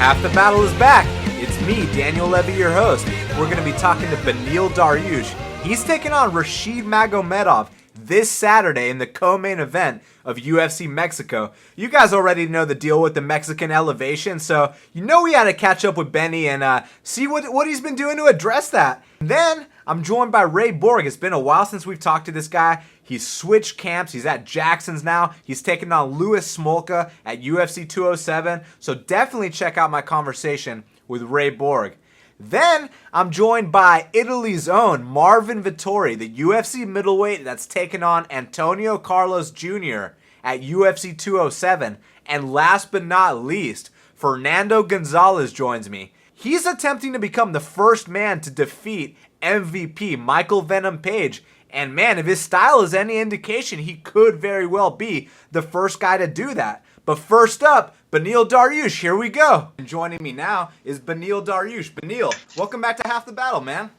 Half the Battle is back. It's me, Daniel Levi, your host. We're going to be talking to Beneil Dariush. He's taking on Rashid Magomedov this Saturday in the co-main event of UFC Mexico. You guys already know the deal with the Mexican elevation, so you know we had to catch up with Benny and see what he's been doing to address that. And then I'm joined by Ray Borg. It's been a while since we've talked to this guy. He's switched camps. He's at Jackson's now. He's taking on Louis Smolka at UFC 207. So definitely check out my conversation with Ray Borg. Then I'm joined by Italy's own Marvin Vettori, the UFC middleweight that's taken on Antonio Carlos Jr. at UFC 207. And last but not least, Fernando Gonzalez joins me. He's attempting to become the first man to defeat MVP Michael Venum Page. And man, if his style is any indication, he could very well be the first guy to do that. But first up, Beneil Dariush, here we go. And joining me now is Beneil Dariush. Beneil, welcome back to Half the Battle, man.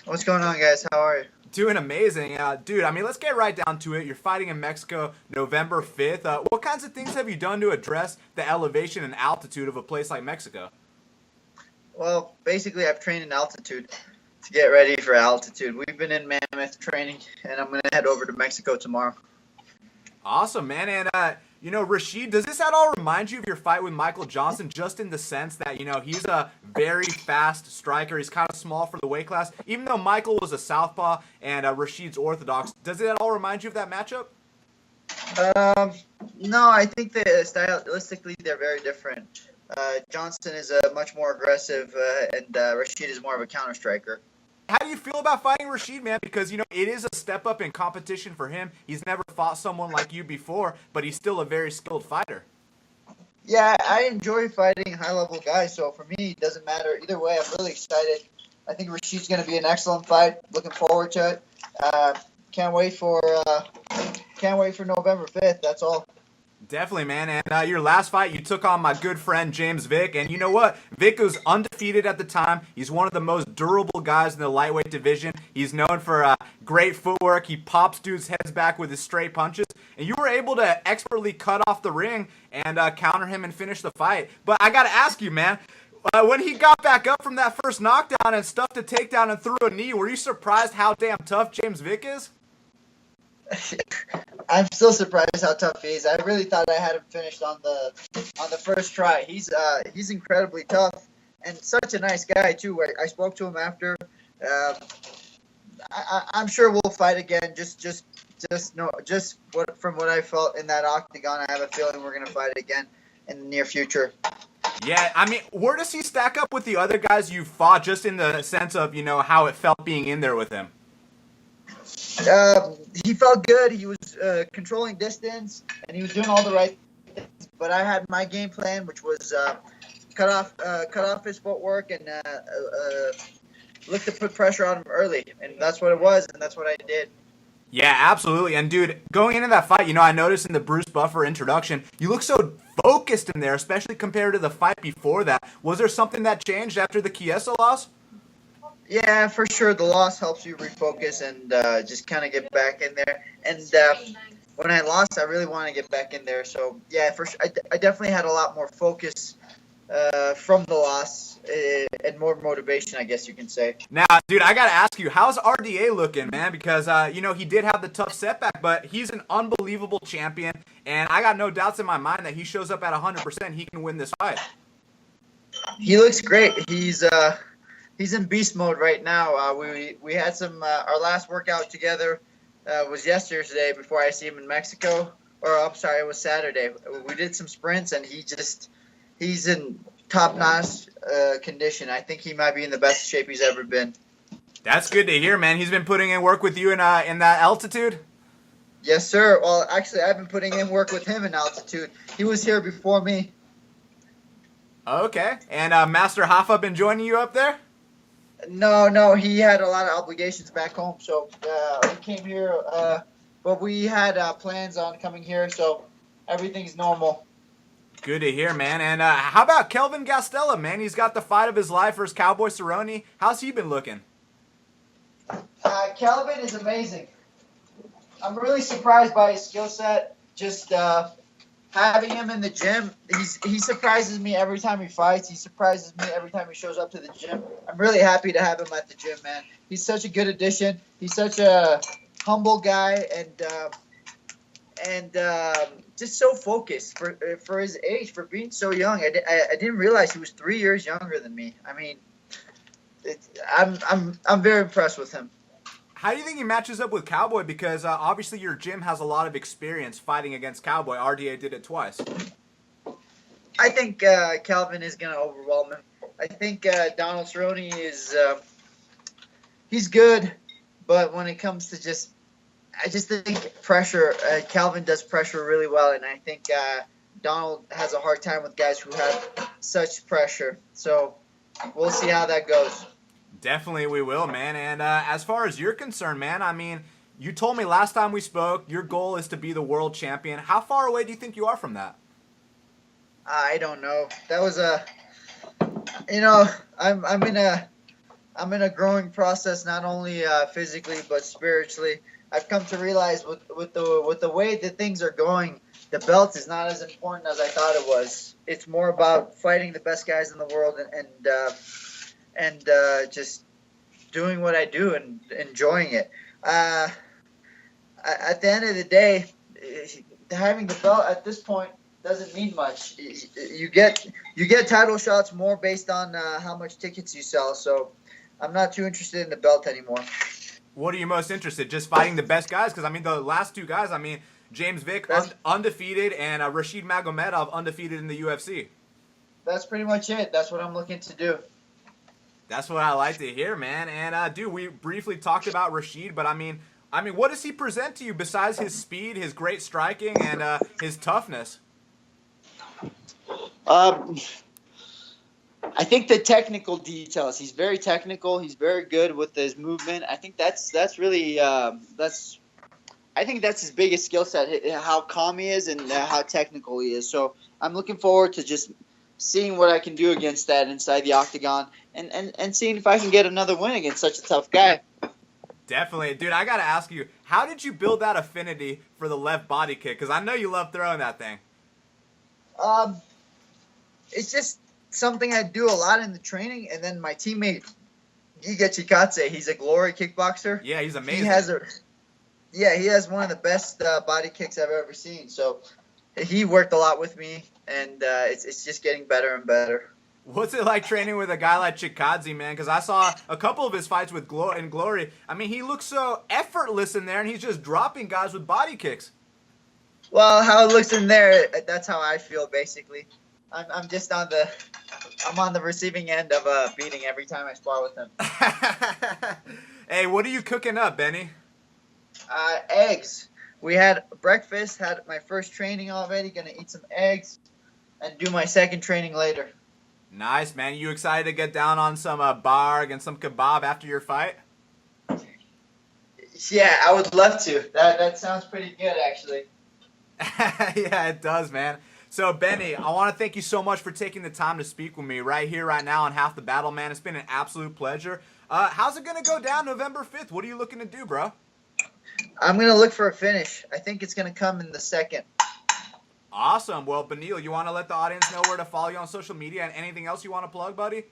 What's going on, guys? How are you? Doing amazing. Dude, let's get right down to it. You're fighting in Mexico November 5th. What kinds of things have you done to address the elevation and altitude of a place like Mexico? Well, basically, I've trained in altitude to get ready for altitude. We've been in Mammoth training, and I'm going to head over to Mexico tomorrow. Awesome, man. And, Rashid, does this at all remind you of your fight with Michael Johnson, just in the sense that, he's a very fast striker. He's kind of small for the weight class. Even though Michael was a southpaw and Rashid's orthodox, does it at all remind you of that matchup? No, I think that stylistically they're very different. Johnson is much more aggressive, and Rashid is more of a counter striker. How do you feel about fighting Rashid, man? Because, it is a step up in competition for him. He's never fought someone like you before, but he's still a very skilled fighter. Yeah, I enjoy fighting high-level guys, so for me, it doesn't matter. Either way, I'm really excited. I think Rashid's going to be an excellent fight. Looking forward to it. Can't wait for November 5th. That's all. Definitely, man. And your last fight, you took on my good friend James Vick. And you know what? Vick was undefeated at the time. He's one of the most durable guys in the lightweight division. He's known for great footwork. He pops dudes' heads back with his straight punches. And you were able to expertly cut off the ring and counter him and finish the fight. But I got to ask you, man, when he got back up from that first knockdown and stuffed a takedown and threw a knee, were you surprised how damn tough James Vick is? I'm still surprised how tough he is. I really thought I had him finished on the first try. He's incredibly tough and such a nice guy too. I spoke to him after. I'm sure we'll fight again. From what I felt in that octagon, I have a feeling we're gonna fight again in the near future. Yeah, where does he stack up with the other guys you fought? Just in the sense of how it felt being in there with him. He felt good. He was controlling distance, and he was doing all the right things. But I had my game plan, which was cut off his footwork and look to put pressure on him early, and that's what it was, and that's what I did. Yeah, absolutely. And dude, going into that fight, I noticed in the Bruce Buffer introduction, you look so focused in there, especially compared to the fight before that. Was there something that changed after the Chiesa loss? Yeah, for sure. The loss helps you refocus and just kind of get back in there. And when I lost, I really want to get back in there. So, yeah, for sure, I definitely had a lot more focus from the loss and more motivation, I guess you can say. Now, dude, I got to ask you, how's RDA looking, man? Because, he did have the tough setback, but he's an unbelievable champion. And I got no doubts in my mind that he shows up at 100%. He can win this fight. He looks great. He's in beast mode right now. We had some our last workout together was yesterday before I see him in Mexico. Or I'm sorry, it was Saturday. We did some sprints and he's in top-notch condition. I think he might be in the best shape he's ever been. That's good to hear, man. He's been putting in work with you in that altitude? Yes, sir. Well, actually, I've been putting in work with him in altitude. He was here before me. Okay. And Master Hoffa been joining you up there? No, he had a lot of obligations back home, so we came here, but we had plans on coming here, so everything's normal. Good to hear, man. And how about Kelvin Gastelum, man? He's got the fight of his life versus Cowboy Cerrone. How's he been looking? Kelvin is amazing. I'm really surprised by his skill set. Just having him in the gym, he surprises me every time he fights. He surprises me every time he shows up to the gym. I'm really happy to have him at the gym, man. He's such a good addition. He's such a humble guy and just so focused for his age, for being so young. I didn't realize he was 3 years younger than me. I mean, I'm very impressed with him. How do you think he matches up with Cowboy? Because obviously your gym has a lot of experience fighting against Cowboy. RDA did it twice. I think Calvin is going to overwhelm him. I think Donald Cerrone is he's good, but when it comes to I just think pressure, Calvin does pressure really well, and I think Donald has a hard time with guys who have such pressure. So we'll see how that goes. Definitely we will, man. And as far as you're concerned, man, I mean, you told me last time we spoke, your goal is to be the world champion. How far away do you think you are from that? I don't know. That was I'm in a growing process, not only physically but spiritually. I've come to realize with the way that things are going, the belt is not as important as I thought it was. It's more about fighting the best guys in the world and just doing what I do and enjoying it. At the end of the day, having the belt at this point doesn't mean much. You get title shots more based on how much tickets you sell. So I'm not too interested in the belt anymore. What are you most interested? Just fighting the best guys? Because I mean, the last two guys, I mean, James Vick undefeated and Rashid Magomedov undefeated in the UFC. That's pretty much it. That's what I'm looking to do. That's what I like to hear, man. And dude, we briefly talked about Rashid, but I mean, what does he present to you besides his speed, his great striking, and his toughness? I think the technical details. He's very technical. He's very good with his movement. I think that's really I think that's his biggest skill set. How calm he is and how technical he is. So I'm looking forward to just seeing what I can do against that inside the octagon and seeing if I can get another win against such a tough guy. Definitely. Dude, I got to ask you, how did you build that affinity for the left body kick? Because I know you love throwing that thing. It's just something I do a lot in the training. And then my teammate, Giga Chikadze, he's a Glory kickboxer. Yeah, he's amazing. He has one of the best body kicks I've ever seen. So he worked a lot with me, and it's just getting better and better. What's it like training with a guy like Chikadze, man? Because I saw a couple of his fights with Glory. I mean, he looks so effortless in there, and he's just dropping guys with body kicks. Well, how it looks in there, that's how I feel, basically. I'm just on the receiving end of a beating every time I spar with him. Hey, what are you cooking up, Benny? Eggs. We had breakfast, had my first training already, gonna eat some eggs, and do my second training later. Nice, man. You excited to get down on some barg and some kebab after your fight? Yeah, I would love to. That sounds pretty good, actually. Yeah, it does, man. So, Benny, I want to thank you so much for taking the time to speak with me right here, right now on Half the Battle, man. It's been an absolute pleasure. How's it going to go down November 5th? What are you looking to do, bro? I'm going to look for a finish. I think it's going to come in the second. Awesome. Well, Beneil, you want to let the audience know where to follow you on social media and anything else you want to plug, buddy?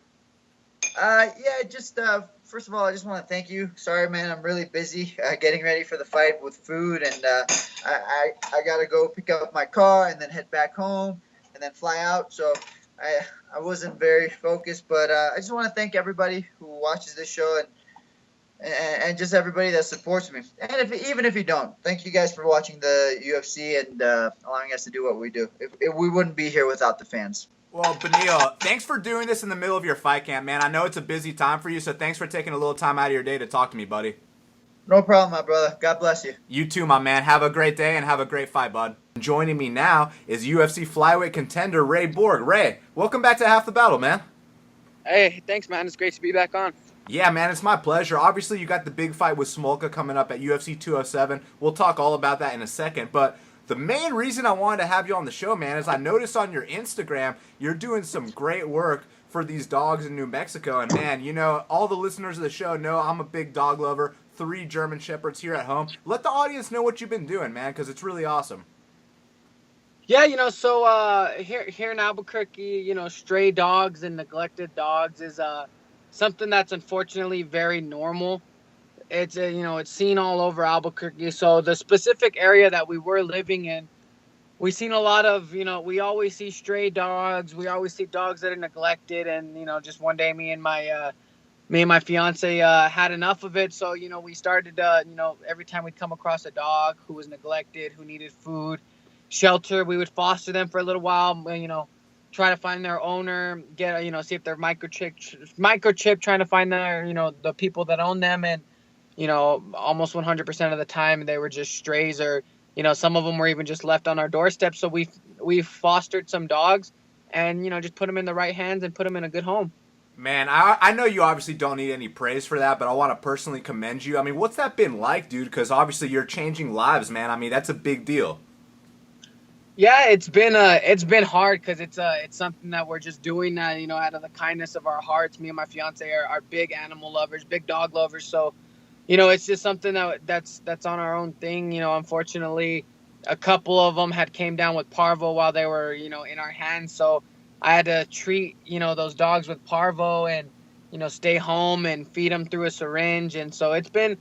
First of all, I just want to thank you. Sorry, man, I'm really busy getting ready for the fight with food, and I got to go pick up my car and then head back home and then fly out. So I wasn't very focused, but I just want to thank everybody who watches this show and just everybody that supports me. And even if you don't, thank you guys for watching the UFC and allowing us to do what we do. If we wouldn't be here without the fans. Well, Beneil, thanks for doing this in the middle of your fight camp, man. I know it's a busy time for you, so thanks for taking a little time out of your day to talk to me, buddy. No problem, my brother. God bless you. You too, my man. Have a great day and have a great fight, bud. Joining me now is UFC flyweight contender Ray Borg. Ray, welcome back to Half the Battle, man. Hey, thanks, man. It's great to be back on. Yeah, man, it's my pleasure. Obviously, you got the big fight with Smolka coming up at UFC 207. We'll talk all about that in a second, but the main reason I wanted to have you on the show, man, is I noticed on your Instagram you're doing some great work for these dogs in New Mexico. And, man, you know, all the listeners of the show know I'm a big dog lover. 3 German Shepherds here at home. Let the audience know what you've been doing, man, because it's really awesome. Yeah, here in Albuquerque, stray dogs and neglected dogs is something that's unfortunately very normal. It's it's seen all over Albuquerque. So the specific area that we were living in, we seen a lot of, we always see stray dogs. We always see dogs that are neglected. And just one day, me and my fiance had enough of it. So we started, every time we'd come across a dog who was neglected, who needed food, shelter, we would foster them for a little while. Try to find their owner, get see if they're microchip, trying to find their the people that own them. And almost 100% of the time they were just strays, or some of them were even just left on our doorstep. So we fostered some dogs, and just put them in the right hands and put them in a good home. Man, I know you obviously don't need any praise for that, but I want to personally commend you. I mean, what's that been like, dude? Because obviously you're changing lives, man. I mean, that's a big deal. Yeah, it's been hard because it's something that we're just doing out of the kindness of our hearts. Me and my fiance are big animal lovers, big dog lovers. So it's just something that's on our own thing. Unfortunately, a couple of them had came down with parvo while they were in our hands. So I had to treat those dogs with parvo, and stay home and feed them through a syringe. And so it's been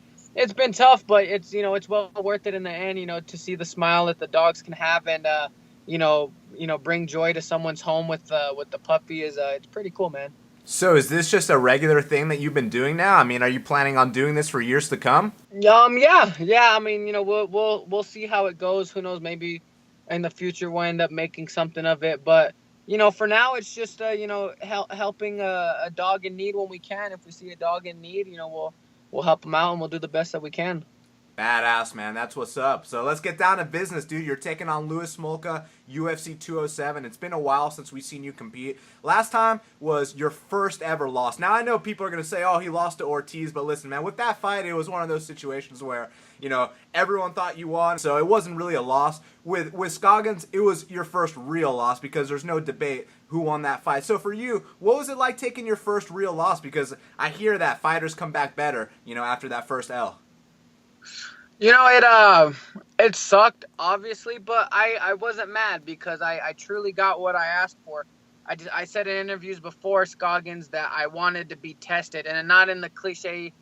tough, but it's well worth it in the end, to see the smile that the dogs can have, and bring joy to someone's home with the puppy is it's pretty cool, man. So is this just a regular thing that you've been doing now? I mean, are you planning on doing this for years to come? Yeah. I mean, we'll see how it goes. Who knows? Maybe in the future we'll end up making something of it. But for now, it's just helping a dog in need when we can. If we see a dog in need, we'll help them out, and we'll do the best that we can. Badass, man. That's what's up. So let's get down to business, dude. You're taking on Louis Smolka, UFC 207. It's been a while since we've seen you compete. Last time was your first ever loss. Now, I know people are going to say, oh, he lost to Ortiz, but listen, man, with that fight, it was one of those situations where, everyone thought you won, so it wasn't really a loss. With Scoggins, it was your first real loss because there's no debate who won that fight. So for you, what was it like taking your first real loss? Because I hear that fighters come back better, after that first L. It sucked, obviously, but I wasn't mad because I truly got what I asked for. I said in interviews before Scoggins that I wanted to be tested, and not in the cliche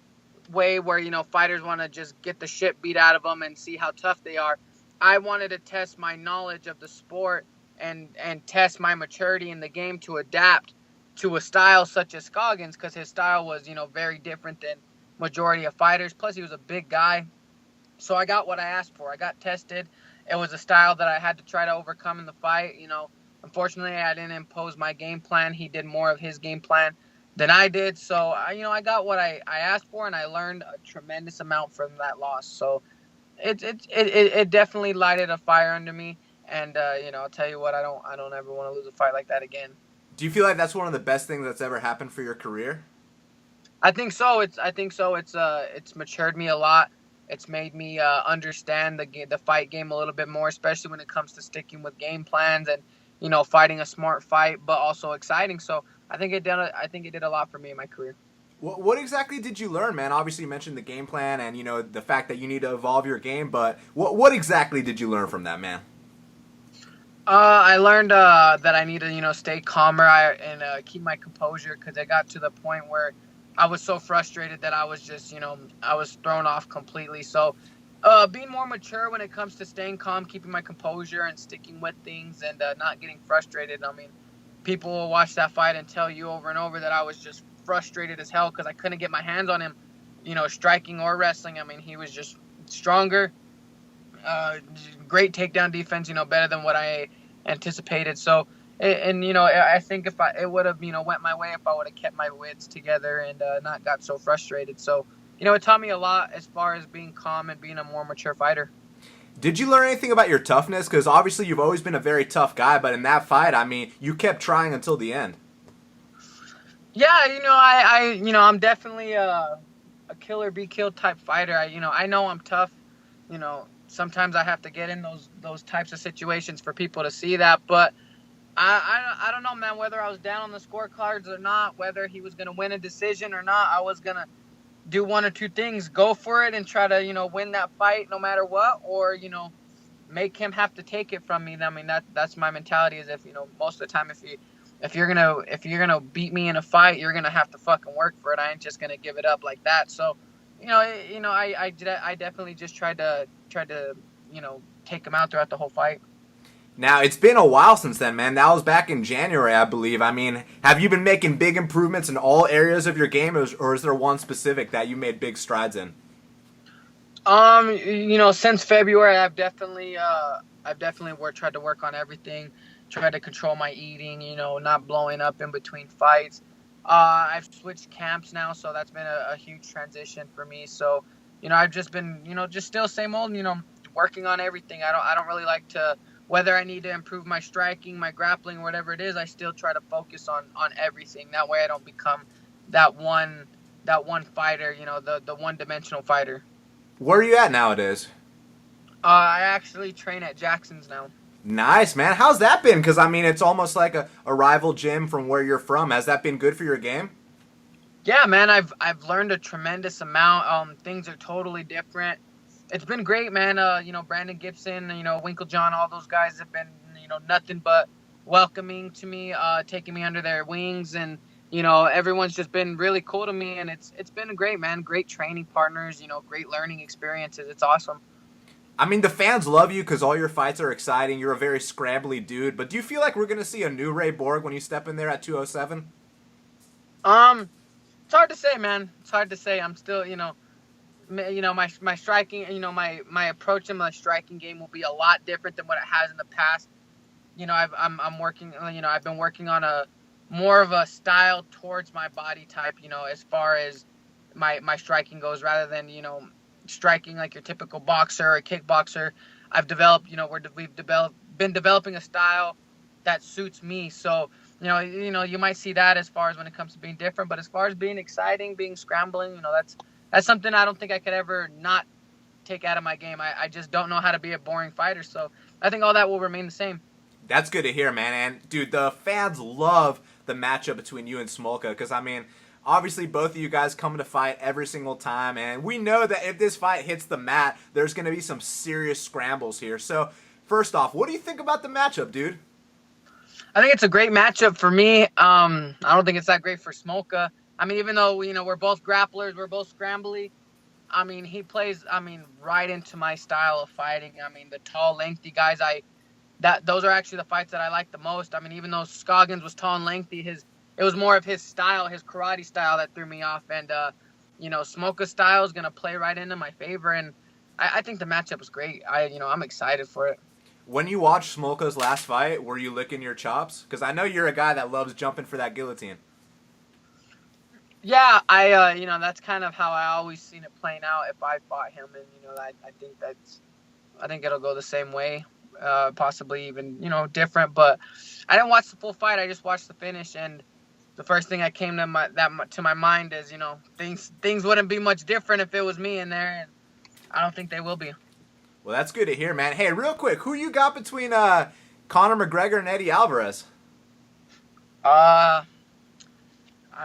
way where fighters want to just get the shit beat out of them and see how tough they are. I wanted to test my knowledge of the sport and test my maturity in the game to adapt to a style such as Scoggins, because his style was very different than majority of fighters. Plus, he was a big guy. So I got what I asked for. I got tested. It was a style that I had to try to overcome in the fight. Unfortunately, I didn't impose my game plan. He did more of his game plan than I did. So, I got what I asked for, and I learned a tremendous amount from that loss. So it definitely lighted a fire under me. And, I'll tell you what, I don't ever want to lose a fight like that again. Do you feel like that's one of the best things that's ever happened for your career? I think so. It's matured me a lot. It's made me understand the fight game a little bit more, especially when it comes to sticking with game plans and fighting a smart fight, but also exciting. So I think it did a lot for me in my career. What exactly did you learn, man? Obviously, you mentioned the game plan and the fact that you need to evolve your game, but what exactly did you learn from that, man? I learned that I need to stay calmer and keep my composure, because I got to the point where I was so frustrated that I was just, I was thrown off completely. So being more mature when it comes to staying calm, keeping my composure, and sticking with things, and not getting frustrated. I mean, people will watch that fight and tell you over and over that I was just frustrated as hell because I couldn't get my hands on him, striking or wrestling. I mean, he was just stronger, great takedown defense, better than what I anticipated. So, and I think if it would have went my way if I would have kept my wits together and not got so frustrated. So it taught me a lot as far as being calm and being a more mature fighter. Did you learn anything about your toughness? Because obviously you've always been a very tough guy, but in that fight, I mean, you kept trying until the end. Yeah, I'm definitely a killer be killed type fighter. I know I'm tough. Sometimes I have to get in those types of situations for people to see that, but I don't know, man, whether I was down on the scorecards or not, whether he was going to win a decision or not, I was going to do one or two things: go for it and try to, win that fight no matter what, or, make him have to take it from me. I mean, that's my mentality. Is if most of the time, if you're gonna beat me in a fight, you're gonna have to fucking work for it. I ain't just gonna give it up like that. So, I definitely just tried to take him out throughout the whole fight. Now, it's been a while since then, man. That was back in January, I believe. I mean, have you been making big improvements in all areas of your game, or is there one specific that you made big strides in? Since February, I've definitely tried to work on everything, tried to control my eating, not blowing up in between fights. I've switched camps now, so that's been a huge transition for me. So, I've just been, just still same old, working on everything. I don't really like to, whether I need to improve my striking, my grappling, whatever it is, I still try to focus on everything. That way I don't become that one fighter, the one-dimensional fighter. Where are you at nowadays? I actually train at Jackson's now. Nice, man. How's that been? Because, I mean, it's almost like a rival gym from where you're from. Has that been good for your game? Yeah, man. I've learned a tremendous amount. Things are totally different. It's been great, man. Brandon Gibson, Winklejohn, all those guys have been, nothing but welcoming to me, taking me under their wings, and everyone's just been really cool to me, and it's been great, man. Great training partners, great learning experiences. It's awesome. I mean, the fans love you because all your fights are exciting. You're a very scrambly dude, but do you feel like we're going to see a new Ray Borg when you step in there at 207? It's hard to say, man. It's hard to say. I'm still, my striking, my approach in my striking game will be a lot different than what it has in the past. I'm working, I've been working on a more of a style towards my body type, as far as my striking goes, rather than, striking like your typical boxer or kickboxer. I've developed, been developing a style that suits me. So, you might see that as far as when it comes to being different, but as far as being exciting, being scrambling, that's something I don't think I could ever not take out of my game. I just don't know how to be a boring fighter. So I think all that will remain the same. That's good to hear, man. And, dude, the fans love the matchup between you and Smolka because, I mean, obviously both of you guys come to fight every single time, and we know that if this fight hits the mat, there's going to be some serious scrambles here. So, first off, what do you think about the matchup, dude? I think it's a great matchup for me. I don't think it's that great for Smolka. I mean, even though, we're both grapplers, we're both scrambly, I mean, he plays, right into my style of fighting. I mean, the tall, lengthy guys, those are actually the fights that I like the most. I mean, even though Scoggins was tall and lengthy, it was more of his style, his karate style that threw me off. And, Smolka's style is going to play right into my favor. And I think the matchup was great. I'm excited for it. When you watched Smolka's last fight, were you licking your chops? Because I know you're a guy that loves jumping for that guillotine. Yeah, that's kind of how I always seen it playing out if I fought him. And, I think it'll go the same way, possibly even, different. But I didn't watch the full fight. I just watched the finish. And the first thing that came to my mind is, things wouldn't be much different if it was me in there. And I don't think they will be. Well, that's good to hear, man. Hey, real quick, who you got between Conor McGregor and Eddie Alvarez? I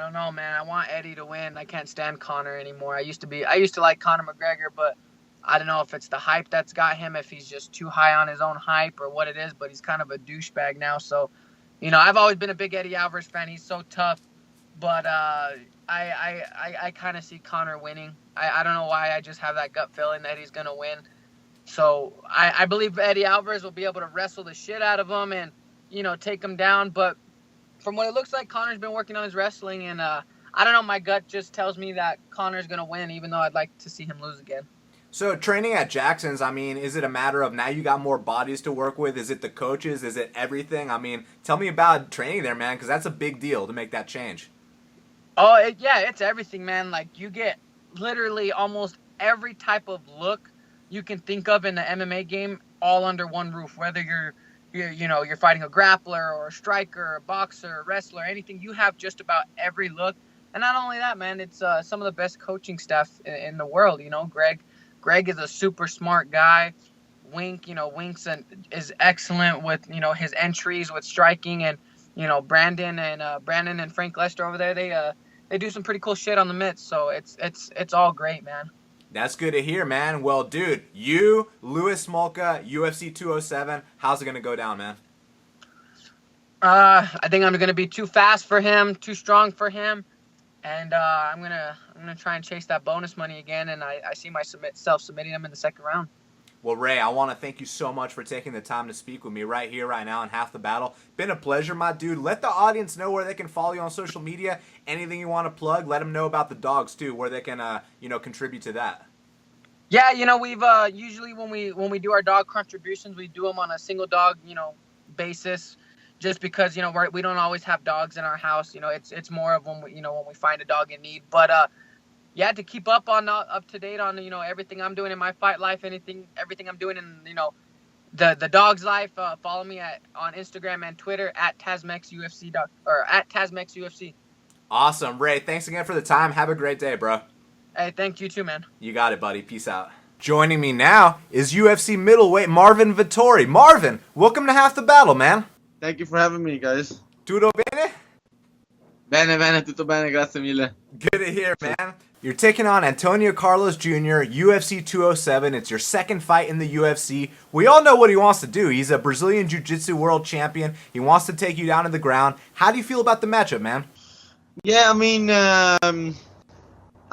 don't know, man. I want Eddie to win. I can't stand Conor anymore. I used to like Conor McGregor, but I don't know if it's the hype that's got him, if he's just too high on his own hype or what it is, but he's kind of a douchebag now. So, I've always been a big Eddie Alvarez fan. He's so tough, but I kind of see Conor winning. I don't know why. I just have that gut feeling that he's going to win. So I believe Eddie Alvarez will be able to wrestle the shit out of him and, take him down. But from what it looks like, Conor's been working on his wrestling. And I don't know, my gut just tells me that Conor's going to win, even though I'd like to see him lose again. So training at Jackson's, I mean, is it a matter of now you got more bodies to work with? Is it the coaches? Is it everything? I mean, tell me about training there, man, because that's a big deal to make that change. Oh, it's everything, man. Like, you get literally almost every type of look you can think of in the MMA game all under one roof, whether you're fighting a grappler or a striker or a boxer or a wrestler, anything. You have just about every look. And not only that, man, it's some of the best coaching staff in the world. Greg is a super smart guy. Winks is excellent with, his entries with striking, and, Brandon and Frank Lester over there, they do some pretty cool shit on the mitts. So it's all great, man. That's good to hear, man. Well, dude, you, Louis Smolka, UFC 207, how's it going to go down, man? I think I'm gonna be too fast for him, too strong for him, and I'm gonna try and chase that bonus money again. And I see myself submitting him in the second round. Well, Ray, I want to thank you so much for taking the time to speak with me right here, right now, in Half the Battle. Been a pleasure, my dude. Let the audience know where they can follow you on social media. Anything you want to plug, let them know about the dogs too, where they can, contribute to that. Yeah, we've usually when we do our dog contributions, we do them on a single dog, basis. Just because we don't always have dogs in our house, it's more of when we find a dog in need. But to keep up to date on everything I'm doing in my fight life, everything I'm doing in the dog's life. Follow me on Instagram and Twitter at TazMexUFC at TazMexUFC. Awesome, Ray. Thanks again for the time. Have a great day, bro. Hey, thank you too, man. You got it, buddy. Peace out. Joining me now is UFC middleweight Marvin Vettori. Marvin, welcome to Half the Battle, man. Thank you for having me, guys. Tutto bene? Bene, tutto bene, grazie mille. Good to hear, man. You're taking on Antonio Carlos Jr., UFC 207. It's your second fight in the UFC. We all know what he wants to do. He's a Brazilian Jiu-Jitsu world champion. He wants to take you down to the ground. How do you feel about the matchup, man? Yeah, I mean, I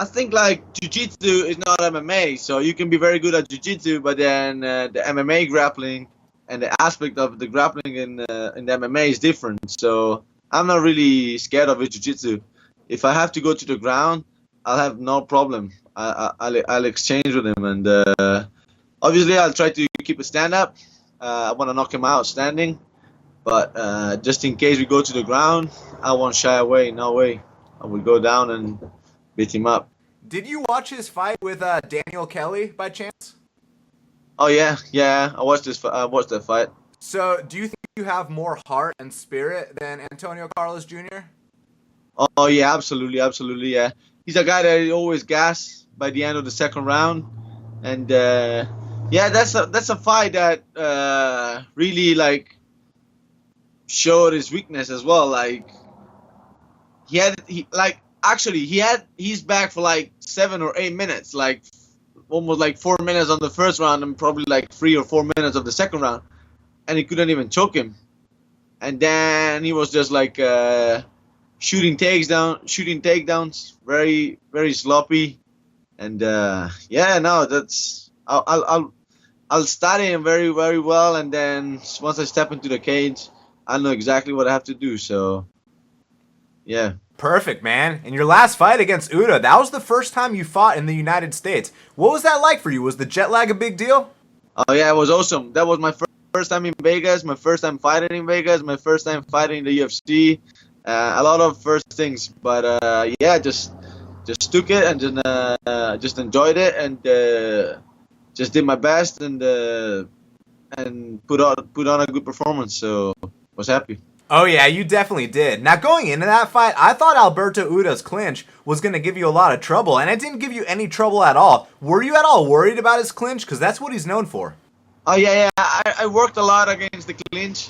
think like Jiu-Jitsu is not MMA, so you can be very good at Jiu-Jitsu, but then the MMA grappling and the aspect of the grappling in the MMA is different. So I'm not really scared of Jiu-Jitsu. If I have to go to the ground, I'll have no problem. I'll exchange with him, and obviously I'll try to keep a stand-up. I want to knock him out standing, but just in case we go to the ground, I won't shy away. No way. I will go down and beat him up. Did you watch his fight with Daniel Kelly by chance? Oh yeah. I watched that fight. So, do you think you have more heart and spirit than Antonio Carlos Jr.? Oh yeah, absolutely, yeah. He's a guy that always gas by the end of the second round, and that's a fight that really like showed his weakness as well. Like he had his back for like 7 or 8 minutes, like almost like 4 minutes on the first round and probably like 3 or 4 minutes of the second round, and he couldn't even choke him. And then he was just like shooting takedowns, very, very sloppy. And that's I'll study him very, very well, and then once I step into the cage, I know exactly what I have to do. So yeah. Perfect, man. And your last fight against Uda, that was the first time you fought in the United States. What was that like for you? Was the jet lag a big deal? Oh yeah, it was awesome. That was my first time in Vegas, my first time fighting in Vegas, my first time fighting in the UFC. A lot of first things, but just took it and just enjoyed it, and just did my best and put on a good performance. So was happy. Oh yeah, you definitely did. Now going into that fight, I thought Alberto Uda's clinch was going to give you a lot of trouble, and it didn't give you any trouble at all. Were you at all worried about his clinch? Because that's what he's known for. Oh yeah. I worked a lot against the clinch,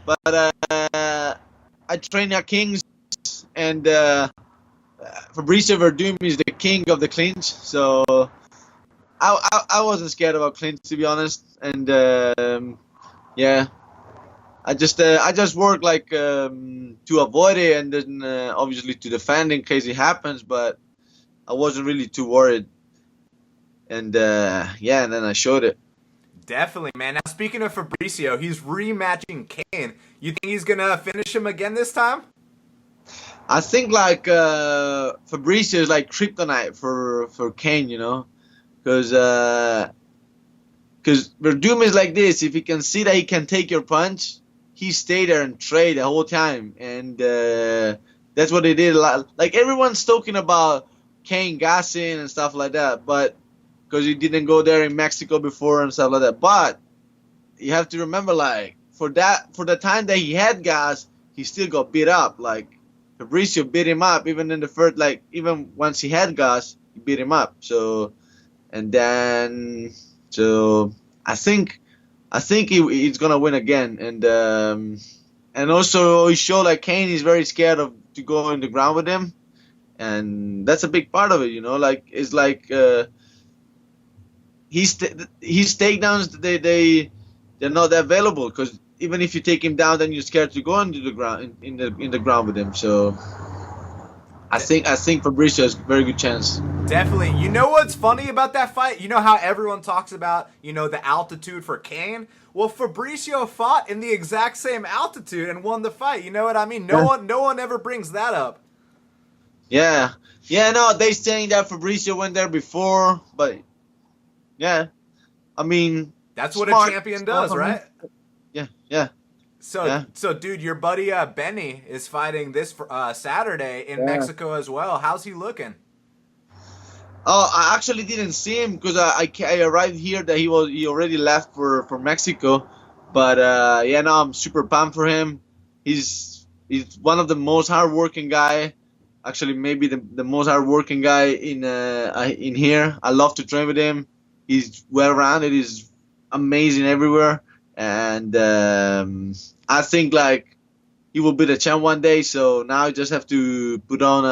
but I train at Kings, and Fabricio Verdum is the king of the clinch, so I wasn't scared about clinch, to be honest. And I just work like to avoid it, and then obviously to defend in case it happens, but I wasn't really too worried. And and then I showed it. Definitely, man. Now, speaking of Fabricio, he's rematching Kane. You think he's going to finish him again this time? I think like Fabricio is like kryptonite for Kane, because Verdum is like this. If he can see that he can take your punch, he stay there and trade the whole time, and that's what they did a lot. Like everyone's talking about Kane gassing and stuff like that, but because he didn't go there in Mexico before and stuff like that. But you have to remember, like for the time that he had gas, he still got beat up. Like Fabricio beat him up even in the first, like even once he had gas, he beat him up. So I think he's gonna win again, and also he showed like Kane is very scared to go in the ground with him, and that's a big part of it, Like it's like his takedowns they're not available, because even if you take him down, then you're scared to go into the ground in the ground with him. So I think Fabricio has a very good chance. Definitely. You know what's funny about that fight? You know how everyone talks about, the altitude for Kane? Well, Fabricio fought in the exact same altitude and won the fight. You know what I mean? No one ever brings that up. Yeah. Yeah, no, they saying that Fabricio went there before, but yeah. I mean, that's what smart, a champion does, right? Yeah. So, dude, your buddy Benny is fighting this Saturday in Mexico as well. How's he looking? Oh, I actually didn't see him because I arrived here that he already left for Mexico, but I'm super pumped for him. He's one of the most hardworking guy, actually maybe the most hardworking guy in here. I love to train with him. He's well rounded. He's amazing everywhere, and I think like he will be the champ one day. So now I just have to put on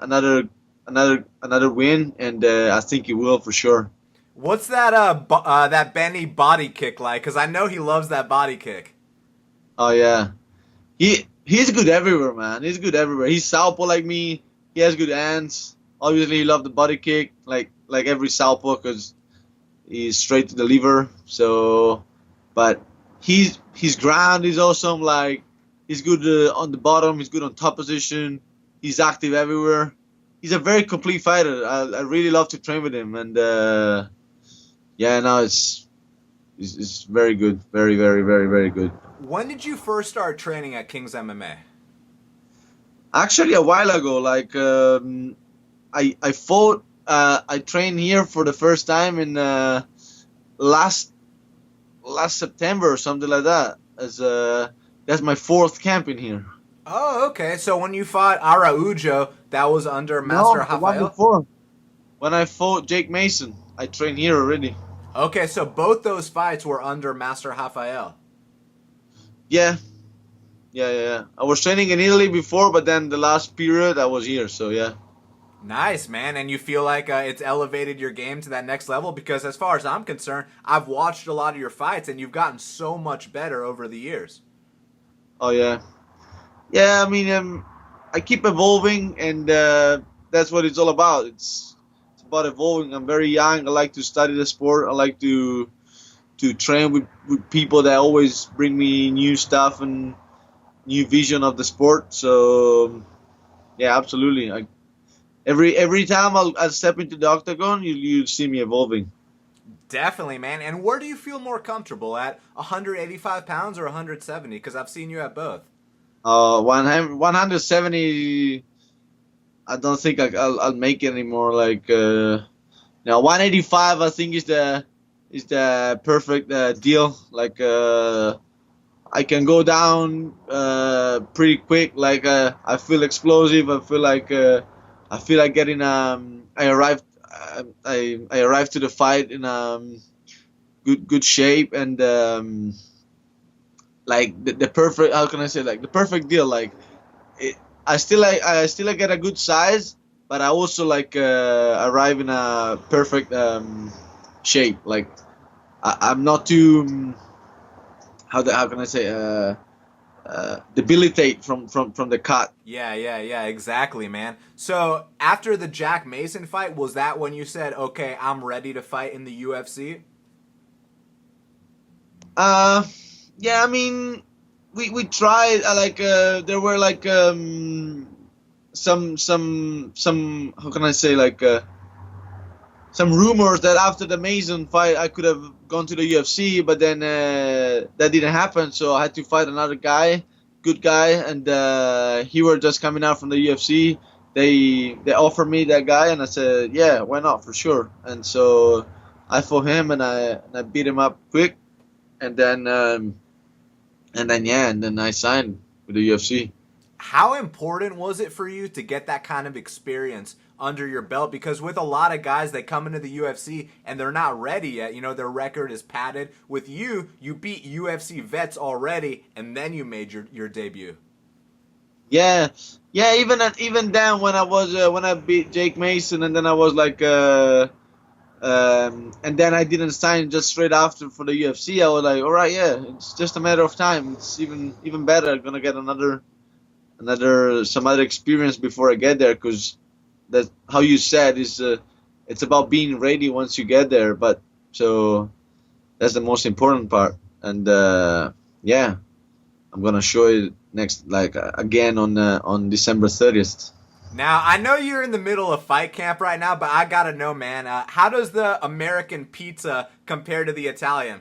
another win, and I think he will for sure. What's that that Benny body kick like? Because I know he loves that body kick. Oh yeah, he's good everywhere, man. He's good everywhere. He's southpaw like me. He has good hands. Obviously, he loves the body kick like every southpaw, because he's straight to the liver. So, but his ground is awesome. Like, he's good on the bottom. He's good on top position. He's active everywhere. He's a very complete fighter. I really love to train with him, and it's very good, very, very, very, very good. When did you first start training at King's MMA? Actually, a while ago. Like, I fought. I trained here for the first time in last September or something like that. That's my fourth camp in here. Oh, okay. So when you fought Araujo, that was under Master Rafael? The one before. When I fought Jake Mason, I trained here already. Okay, so both those fights were under Master Rafael. Yeah. I was training in Italy before, but then the last period I was here, so yeah. Nice, man. And you feel like it's elevated your game to that next level? Because as far as I'm concerned, I've watched a lot of your fights, and you've gotten so much better over the years. Oh, yeah. Yeah, I mean, I keep evolving, and that's what it's all about. It's about evolving. I'm very young. I like to study the sport. I like to train with people that always bring me new stuff and new vision of the sport. So, yeah, absolutely. Every time I'll step into the octagon, you'll see me evolving. Definitely, man. And where do you feel more comfortable at? 185 pounds or 170? Because I've seen you at both. 170. I don't think I'll make it anymore. Like, 185. I think is the perfect deal. Like, I can go down pretty quick. Like, I feel explosive. I feel like getting. I arrived to the fight in good shape, and like the perfect. How can I say, like the perfect deal? Like, I still get a good size, but I also like arrive in a perfect shape. Like, I'm not too how can I say debilitate from the cut. Yeah, exactly, man. So after the Jack Mason fight, was that when you said, okay, I'm ready to fight in the UFC? Yeah, I mean, we tried. There were like some how can I say, like some rumors that after the Mason fight I could have gone to the UFC, but then that didn't happen. So I had to fight another guy, good guy, and he were just coming out from the UFC. They offered me that guy, and I said, yeah, why not, for sure. And so I fought him, and I beat him up quick, and then I signed with the UFC. How important was it for you to get that kind of experience under your belt? Because with a lot of guys, they come into the UFC and they're not ready yet. You know, their record is padded. With you, you beat UFC vets already, and then you made your debut. Yeah. Even then, when I beat Jake Mason, and then I was like And then I didn't sign just straight after for the UFC. I was like, all right, yeah, it's just a matter of time. It's even better. I'm gonna get some other experience before I get there, because that's how you said is it's about being ready once you get there. But so that's the most important part. And yeah, I'm gonna show it next, again on December 30th. Now, I know you're in the middle of fight camp right now, but I gotta know, man, how does the American pizza compare to the Italian?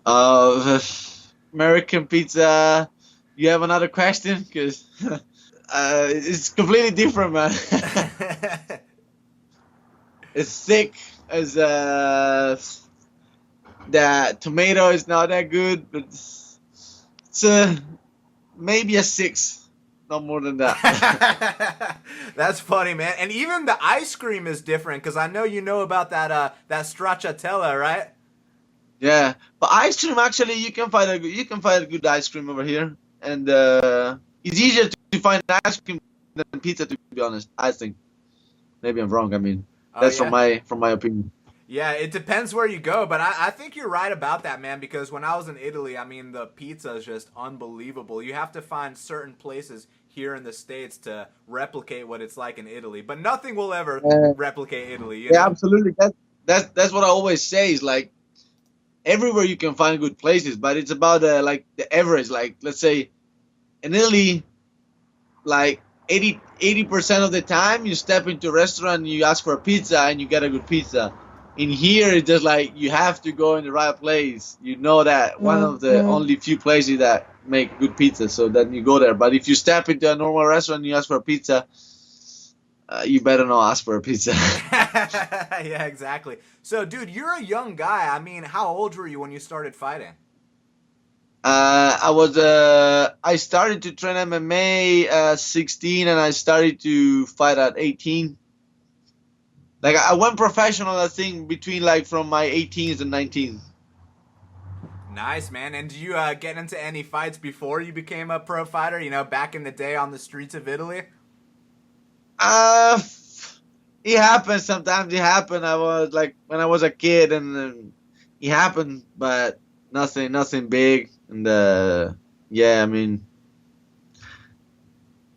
American pizza. You have another question? Because it's completely different, man. It's thick. As the tomato is not that good, but it's maybe a 6. Not more than that. That's funny, man. And even the ice cream is different, because I know you know about that stracciatella, right? Yeah, but ice cream, actually, you can find a good ice cream over here, and it's easier to find ice cream than pizza, to be honest. I think. Maybe I'm wrong. I mean, that's from my opinion. Yeah, it depends where you go, but I think you're right about that, man, because when I was in Italy, I mean, the pizza is just unbelievable. You have to find certain places here in the States to replicate what it's like in Italy, but nothing will ever replicate Italy. You know? Absolutely. That's what I always say is, like, everywhere you can find good places, but it's about like the average. Like, let's say in Italy, like 80% of the time you step into a restaurant, you ask for a pizza and you get a good pizza. In here, it's just like you have to go in the right place. You know that one of the only few places that make good pizza, so then you go there. But if you step into a normal restaurant and you ask for a pizza, you better not ask for a pizza. Yeah, exactly. So, dude, you're a young guy. I mean, how old were you when you started fighting? I started to train MMA at 16, and I started to fight at 18. Like, I went professional, I think, between, like, from my 18s and 19s. Nice, man. And did you get into any fights before you became a pro fighter, you know, back in the day on the streets of Italy? It happens sometimes. It happened. I was, like, when I was a kid, and it happened, but nothing big. And, yeah, I mean,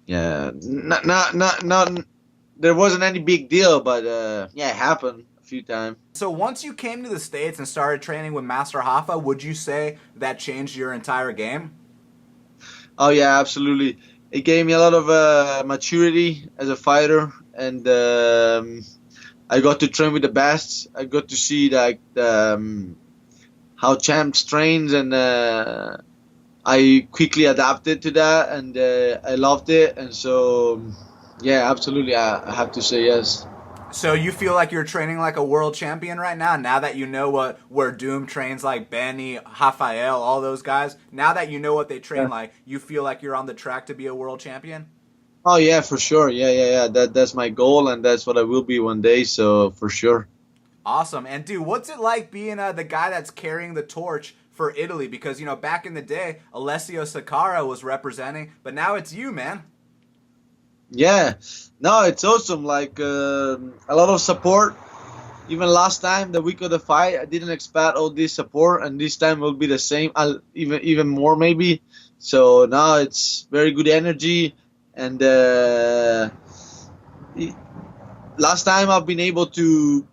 yeah, not there wasn't any big deal, but yeah, it happened a few times. So once you came to the States and started training with Master Hoffa, would you say that changed your entire game? Oh yeah, absolutely. It gave me a lot of maturity as a fighter, and I got to train with the best. I got to see, like, how champs trains, and I quickly adapted to that, and I loved it, and so. Yeah, absolutely. I have to say yes. So you feel like you're training like a world champion right now that you know where Doom trains, like Benny, Rafael, all those guys? Now that you know what they train like, you feel like you're on the track to be a world champion? Oh, yeah, for sure. Yeah. That's my goal, and that's what I will be one day, so for sure. Awesome. And, dude, what's it like being the guy that's carrying the torch for Italy? Because, you know, back in the day, Alessio Sakara was representing, but now it's you, man. Yeah, no, it's awesome. Like, a lot of support. Even last time, the week of the fight, I didn't expect all this support, and this time will be the same, even more maybe. So now it's very good energy, and last time I've been able to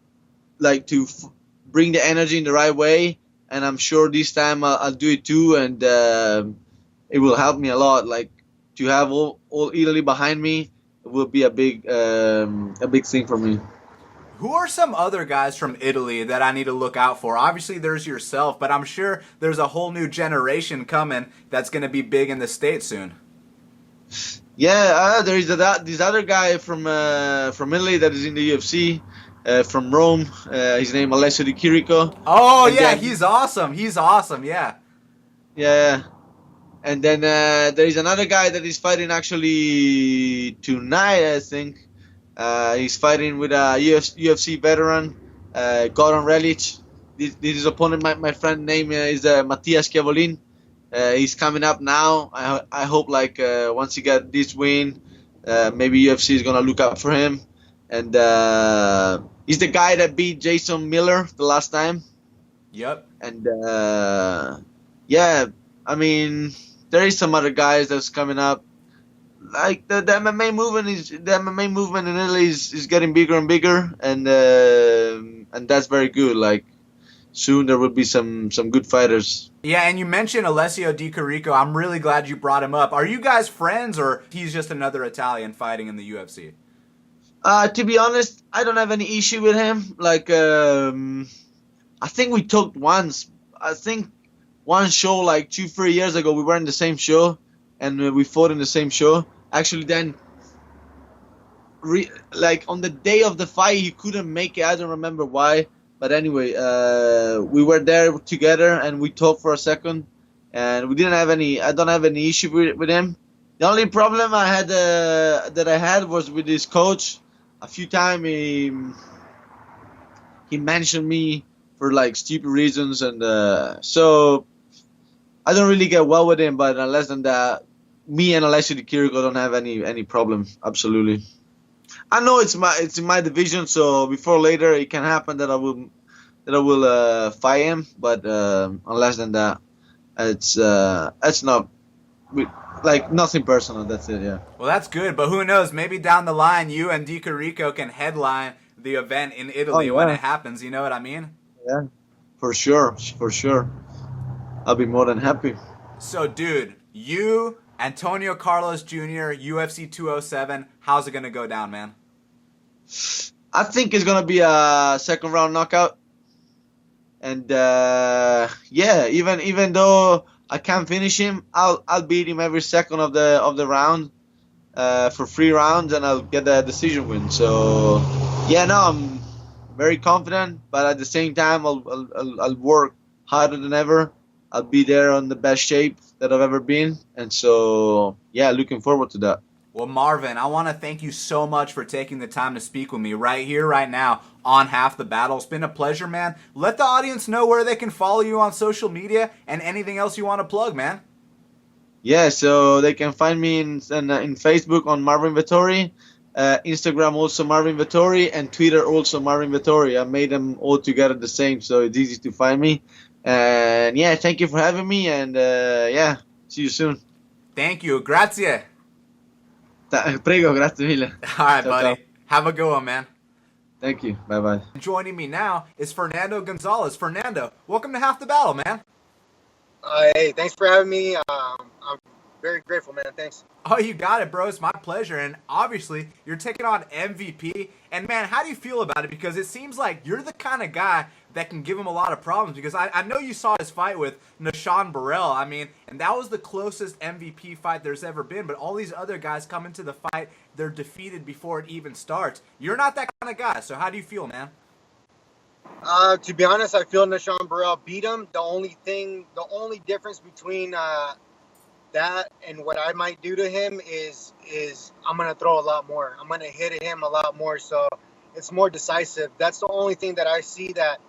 bring the energy in the right way, and I'm sure this time I'll do it too, and it will help me a lot. Like, to have all Italy behind me, it will be a big thing for me. Who are some other guys from Italy that I need to look out for? Obviously, there's yourself, but I'm sure there's a whole new generation coming that's going to be big in the States soon. Yeah, there is this other guy from Italy that is in the UFC, from Rome. His name Alessio Di Chirico. Oh, and yeah, he's awesome. He's awesome, yeah. Yeah. And then there is another guy that is fighting actually tonight, I think. He's fighting with a UFC veteran, Goran Relic. This opponent, my friend name is Mattias Chiavolin. He's coming up now. I hope, like, once he get this win, maybe UFC is gonna look up for him. and he's the guy that beat Jason Miller the last time. Yep. And yeah, I mean, there is some other guys that's coming up. Like the MMA movement in Italy is getting bigger and bigger, and that's very good. Like soon there will be some good fighters. Yeah, and you mentioned Alessio Di Chirico. I'm really glad you brought him up. Are you guys friends, or he's just another Italian fighting in the UFC? To be honest, I don't have any issue with him. Like I think we talked once. I think one show like 2-3 years ago we were in the same show, and we fought in the same show. Actually, then, like on the day of the fight, he couldn't make it. I don't remember why, but anyway, we were there together and we talked for a second, and we didn't have any. I don't have any issue with him. The only problem I had that I had was with his coach. A few times he mentioned me for like stupid reasons, and so I don't really get well with him. But unless than that, me and Alessio Di Chirico don't have any problem. Absolutely. I know it's in my division, so before or later it can happen that I will fight him. But unless than that, it's not like nothing personal. That's it. Yeah. Well, that's good, but who knows? Maybe down the line, you and Di Chirico can headline the event in Italy when it happens. You know what I mean? Yeah, for sure. I'll be more than happy. So, dude, you, Antonio Carlos Jr., UFC 207, how's it going to go down, man? I think it's going to be a second round knockout. And, yeah, even though I can't finish him, I'll beat him every second of the round for 3 rounds, and I'll get the decision win. So, yeah, no, I'm very confident, but at the same time, I'll work harder than ever. I'll be there on the best shape that I've ever been. And so, yeah, looking forward to that. Well, Marvin, I want to thank you so much for taking the time to speak with me right here, right now, on Half the Battle. It's been a pleasure, man. Let the audience know where they can follow you on social media and anything else you want to plug, man. Yeah, so they can find me in Facebook on Marvin Vettori, Instagram also Marvin Vettori, and Twitter also Marvin Vettori. I made them all together the same, so it's easy to find me. And yeah, thank you for having me, and yeah, see you soon. Thank you. Grazie. Prego, grazie mille. All right, buddy. Ciao. Have a good one, man. Thank you. Bye-bye. Joining me now is Fernando Gonzalez. Fernando, welcome to Half the Battle, man. Hey, thanks for having me. I'm very grateful, man. Thanks. Oh, you got it, bro. It's my pleasure. And obviously, you're taking on MVP. And, man, how do you feel about it? Because it seems like you're the kind of guy that can give him a lot of problems. Because I know you saw his fight with Nashawn Burrell. I mean, and that was the closest MVP fight there's ever been. But all these other guys come into the fight, they're defeated before it even starts. You're not that kind of guy. So how do you feel, man? To be honest, I feel Nashawn Burrell beat him. The only difference between that and what I might do to him is I'm going to throw a lot more. I'm going to hit him a lot more, so it's more decisive. That's the only thing that I see that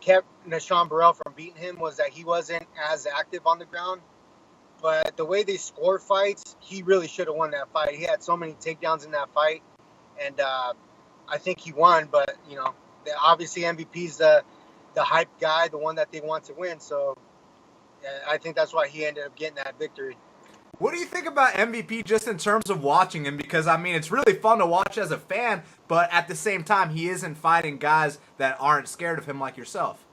kept Nashawn Burrell from beating him, was that he wasn't as active on the ground. But the way they score fights, he really should have won that fight. He had so many takedowns in that fight, and I think he won. But, you know, obviously MVP's the hype guy, the one that they want to win, so I think that's why he ended up getting that victory. What do you think about MVP just in terms of watching him? Because, I mean, it's really fun to watch as a fan, but at the same time, he isn't fighting guys that aren't scared of him like yourself.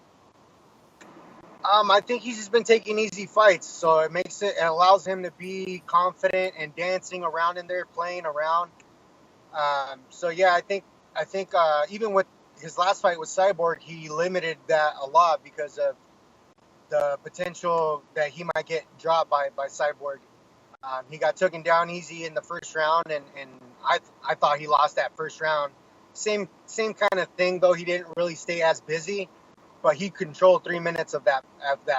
I think he's just been taking easy fights, so it allows him to be confident and dancing around in there, playing around. So yeah, I think even with his last fight with Cyborg, he limited that a lot because of the potential that he might get dropped by Cyborg. He got taken down easy in the first round, and I thought he lost that first round. Same kind of thing, though. He didn't really stay as busy, but he controlled 3 minutes of that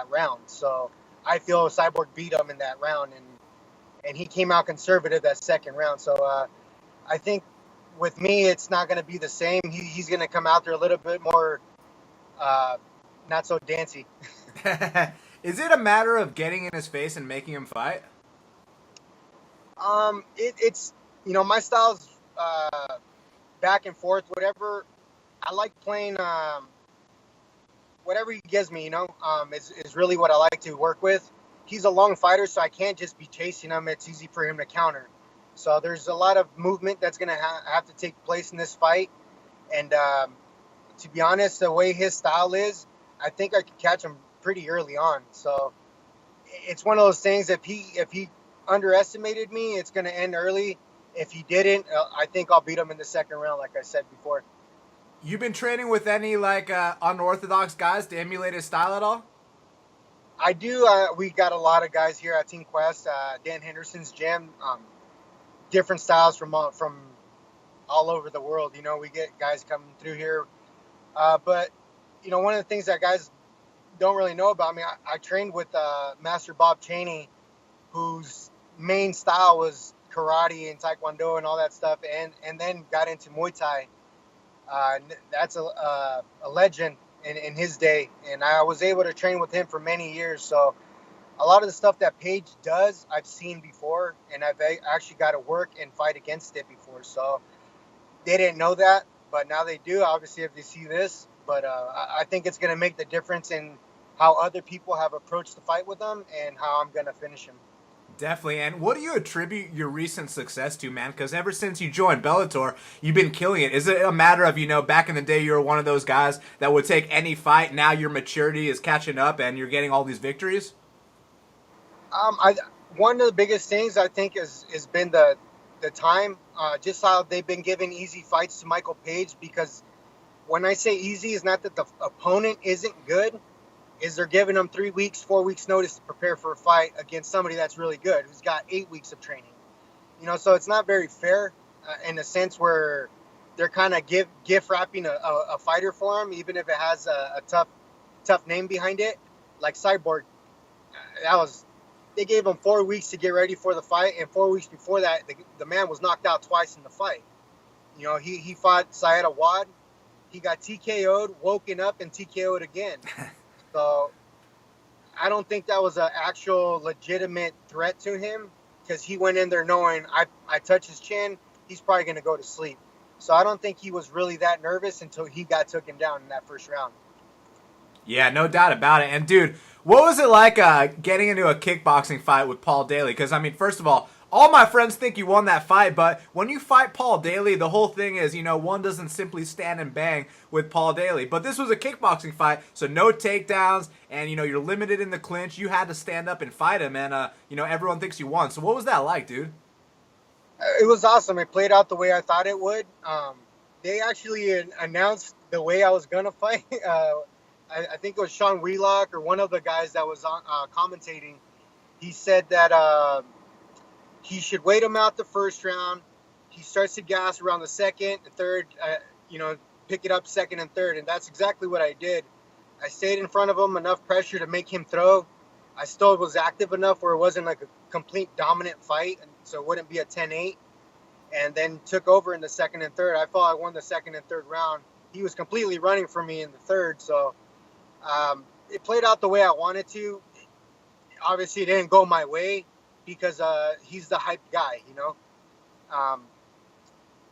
round. So I feel Cyborg beat him in that round, and he came out conservative that second round. So I think with me, it's not going to be the same. He's going to come out there a little bit more not so dancy. Is it a matter of getting in his face and making him fight? It's, you know, my style's back and forth, whatever. I like playing whatever he gives me, is really what I like to work with. He's a long fighter, so I can't just be chasing him. It's easy for him to counter. So there's a lot of movement that's going to have to take place in this fight. And to be honest, the way his style is, I think I could catch him pretty early on. So it's one of those things, if he underestimated me, it's going to end early. If he didn't, I think I'll beat him in the second round, like I said before. You been training with any unorthodox guys to emulate his style at all? I do. We got a lot of guys here at Team Quest, Dan Henderson's gym, different styles from all over the world. We get guys coming through here. But, one of the things that guys don't really know about me, I trained with Master Bob Chaney, whose main style was karate and taekwondo and all that stuff, and then got into Muay Thai. That's a legend in his day, and I was able to train with him for many years. So a lot of the stuff that Page does, I've seen before, and I've actually got to work and fight against it before. So they didn't know that, but now they do, obviously, if they see this. But I think it's going to make the difference in how other people have approached the fight with them and how I'm going to finish him. Definitely. And what do you attribute your recent success to, man? Because ever since you joined Bellator, you've been killing it. Is it a matter of, back in the day you were one of those guys that would take any fight, now your maturity is catching up and you're getting all these victories? One of the biggest things I think has been the time, just how they've been giving easy fights to Michael Page, because when I say easy, it's not that the opponent isn't good, is they're giving them 3 weeks, 4 weeks notice to prepare for a fight against somebody that's really good, who's got 8 weeks of training. So it's not very fair in a sense where they're kind of gift wrapping a fighter for him, even if it has a tough name behind it. Like Cyborg, they gave him 4 weeks to get ready for the fight, and 4 weeks before that, the man was knocked out twice in the fight. He fought Syed Awad. He got TKO'd, woken up, and TKO'd again. So I don't think that was an actual legitimate threat to him, because he went in there knowing I touch his chin, he's probably going to go to sleep. So I don't think he was really that nervous until he got taken down in that first round. Yeah, no doubt about it. And, dude, what was it like getting into a kickboxing fight with Paul Daly? Because, first of all my friends think you won that fight, but when you fight Paul Daly, the whole thing is, one doesn't simply stand and bang with Paul Daly. But this was a kickboxing fight, so no takedowns, and, you're limited in the clinch. You had to stand up and fight him, and, everyone thinks you won. So what was that like, dude? It was awesome. It played out the way I thought it would. They actually announced the way I was going to fight. I think it was Sean Wheelock or one of the guys that was on commentating. He said that he should wait him out the first round. He starts to gas around the second, the third, pick it up second and third. And that's exactly what I did. I stayed in front of him, enough pressure to make him throw. I still was active enough where it wasn't like a complete dominant fight, so it wouldn't be a 10-8. And then took over in the second and third. I thought I won the second and third round. He was completely running for me in the third, so it played out the way I wanted to. Obviously, it didn't go my way because he's the hype guy,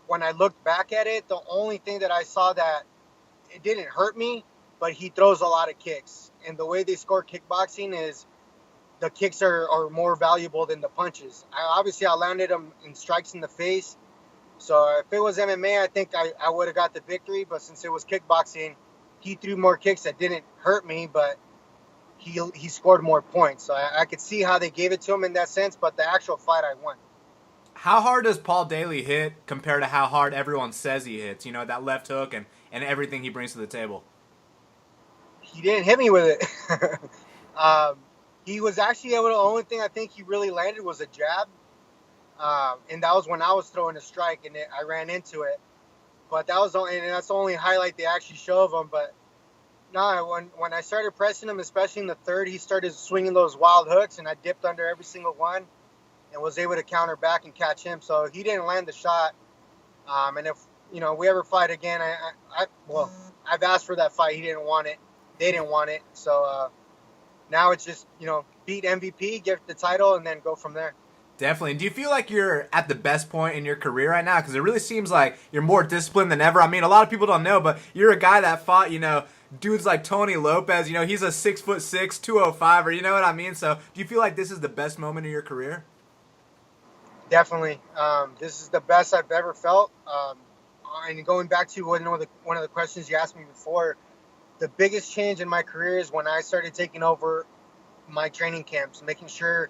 When I looked back at it, the only thing that I saw that it didn't hurt me, but he throws a lot of kicks. And the way they score kickboxing is the kicks are more valuable than the punches. I landed him in strikes in the face. So if it was MMA, I think I would have got the victory. But since it was kickboxing, he threw more kicks that didn't hurt me, but he scored more points. So I could see how they gave it to him in that sense, but the actual fight I won. How hard does Paul Daly hit compared to how hard everyone says he hits? That left hook and everything he brings to the table. He didn't hit me with it. He was actually able to, the only thing I think he really landed was a jab. And that was when I was throwing a strike and I ran into it. But that's the only highlight they actually show of him. But no, when I started pressing him, especially in the third, he started swinging those wild hooks, and I dipped under every single one and was able to counter back and catch him. So he didn't land the shot. And if we ever fight again, I've asked for that fight. He didn't want it. They didn't want it. So now it's just beat MVP, get the title, and then go from there. Definitely. Do you feel like you're at the best point in your career right now? Because it really seems like you're more disciplined than ever. I mean, a lot of people don't know, but you're a guy that fought, dudes like Tony Lopez. He's a 6'6", 205, or you know what I mean? So do you feel like this is the best moment of your career? Definitely. This is the best I've ever felt. And going back to one of the questions you asked me before, the biggest change in my career is when I started taking over my training camps, making sure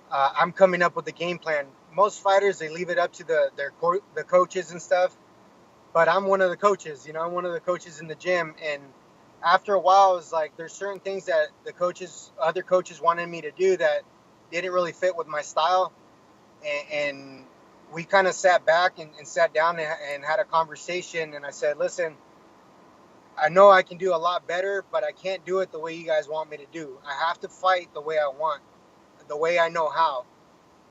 I'm coming up with a game plan. Most fighters, they leave it up to the coaches and stuff, but I'm one of the coaches. I'm one of the coaches in the gym, and after a while, it's like there's certain things that other coaches wanted me to do that didn't really fit with my style, and we kind of sat back and sat down and had a conversation, and I said, listen, I know I can do a lot better, but I can't do it the way you guys want me to do. I have to fight the way I want, the way I know how.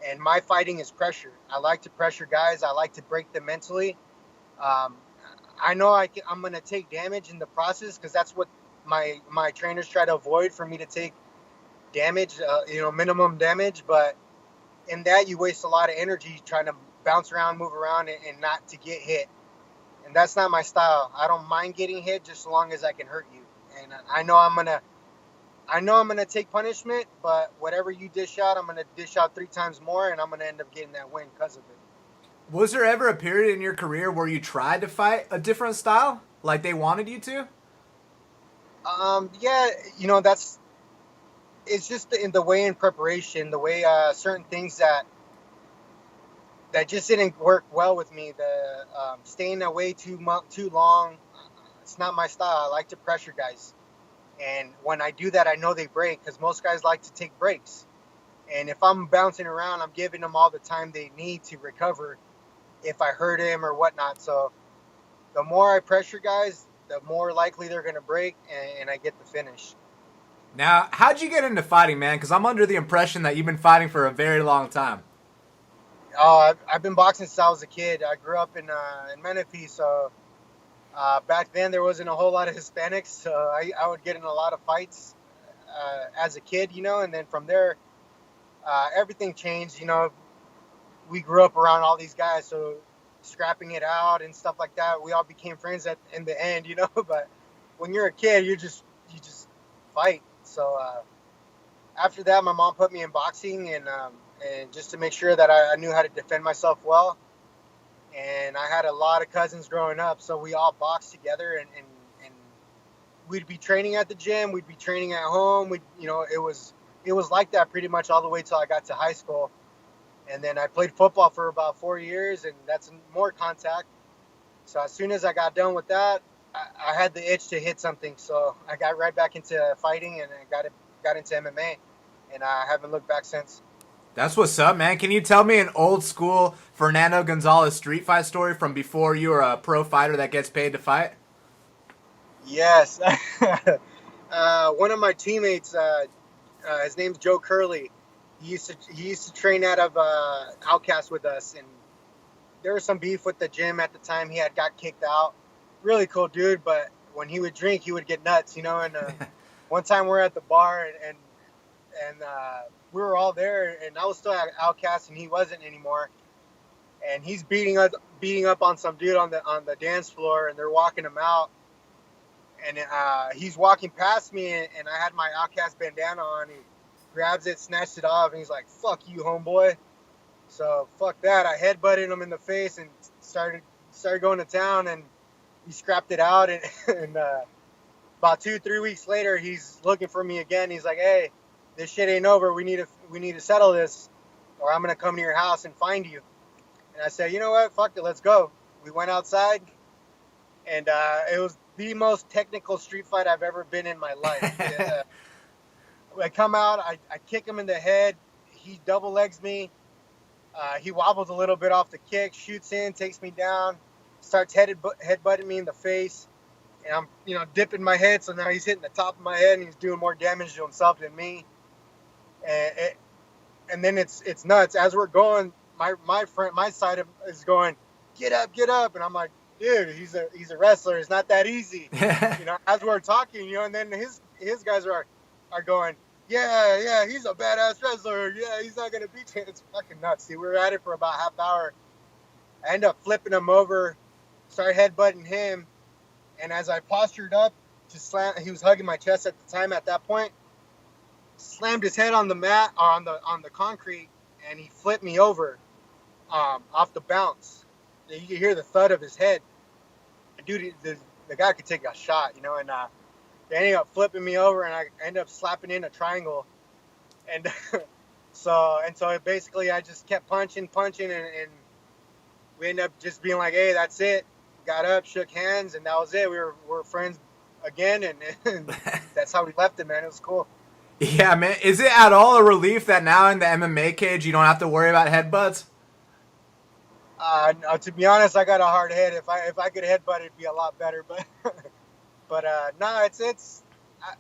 And my fighting is pressure. I like to pressure guys. I like to break them mentally. I know I'm going to take damage in the process because that's what my trainers try to avoid, for me to take damage, minimum damage. But in that, you waste a lot of energy trying to bounce around, move around, and not to get hit. And that's not my style. I don't mind getting hit just as long as I can hurt you. And I know I'm gonna take punishment, but whatever you dish out, I'm gonna dish out 3 times more, and I'm gonna end up getting that win because of it. Was there ever a period in your career where you tried to fight a different style, like they wanted you to? Yeah, it's just in the way in preparation, the way certain things that just didn't work well with me. The staying away too long, it's not my style. I like to pressure guys, and when I do that, I know they break, because most guys like to take breaks. And if I'm bouncing around, I'm giving them all the time they need to recover if I hurt him or whatnot. So the more I pressure guys, the more likely they're going to break, and I get the finish. Now, how'd you get into fighting, man? Because I'm under the impression that you've been fighting for a very long time. Oh, I've been boxing since I was a kid. I grew up in Menifee, so back then there wasn't a whole lot of Hispanics, so I would get in a lot of fights as a kid, and then from there, everything changed. We grew up around all these guys, so scrapping it out and stuff like that, we all became friends in the end, But when you're a kid, you just fight. So after that, my mom put me in boxing, and just to make sure that I knew how to defend myself well. And I had a lot of cousins growing up, so we all boxed together, and we'd be training at the gym, we'd be training at home. It was like that pretty much all the way till I got to high school. And then I played football for about 4 years, and that's more contact. So as soon as I got done with that, I had the itch to hit something. So I got right back into fighting, and I got into MMA, and I haven't looked back since. That's what's up, man. Can you tell me an old school Fernando Gonzalez street fight story from before you were a pro fighter that gets paid to fight? Yes. One of my teammates, his name's Joe Curley. He used to train out of Outcast with us, and there was some beef with the gym at the time. He had got kicked out. Really cool dude, but when he would drink, he would get nuts, And one time we're at the bar, and we were all there, and I was still at Outcast, and he wasn't anymore. And he's beating up on some dude on the dance floor, and they're walking him out. And he's walking past me, and I had my Outcast bandana on. He grabs it, snatched it off, and he's like, "Fuck you, homeboy." So fuck that. I headbutted him in the face and started going to town, and he scrapped it out. And about 2-3 weeks later, he's looking for me again. He's like, "Hey, this shit ain't over. We need to settle this, or I'm gonna come to your house and find you." And I said, "You know what? Fuck it, let's go." We went outside, and it was the most technical street fight I've ever been in my life. I come out, I kick him in the head. He double legs me. He wobbles a little bit off the kick, shoots in, takes me down, starts headbutting me in the face. And I'm, dipping my head. So now he's hitting the top of my head, and he's doing more damage to himself than me. And then it's nuts. As we're going, my friend, my side is going, get up. And I'm like, dude, he's a wrestler. It's not that easy. As we're talking, and then his guys are going, yeah, he's a badass wrestler. Yeah, he's not gonna beat you. It's fucking nuts. See, we were at it for about half hour. I end up flipping him over, started headbutting him, and as I postured up to slam, he was hugging my chest at the time. At that point, slammed his head on the mat, on the concrete, and he flipped me over, off the bounce. You could hear the thud of his head. Dude, the guy could take a shot, and they ended up flipping me over, and I ended up slapping in a triangle, and so basically I just kept punching, and we ended up just being like, hey, that's it. Got up, shook hands, and that was it. We were friends again, and that's how we left it, man. It was cool. Yeah, man. Is it at all a relief that now in the MMA cage you don't have to worry about headbutts? No, to be honest, I got a hard head. If I could headbutt, it'd be a lot better. But no, it's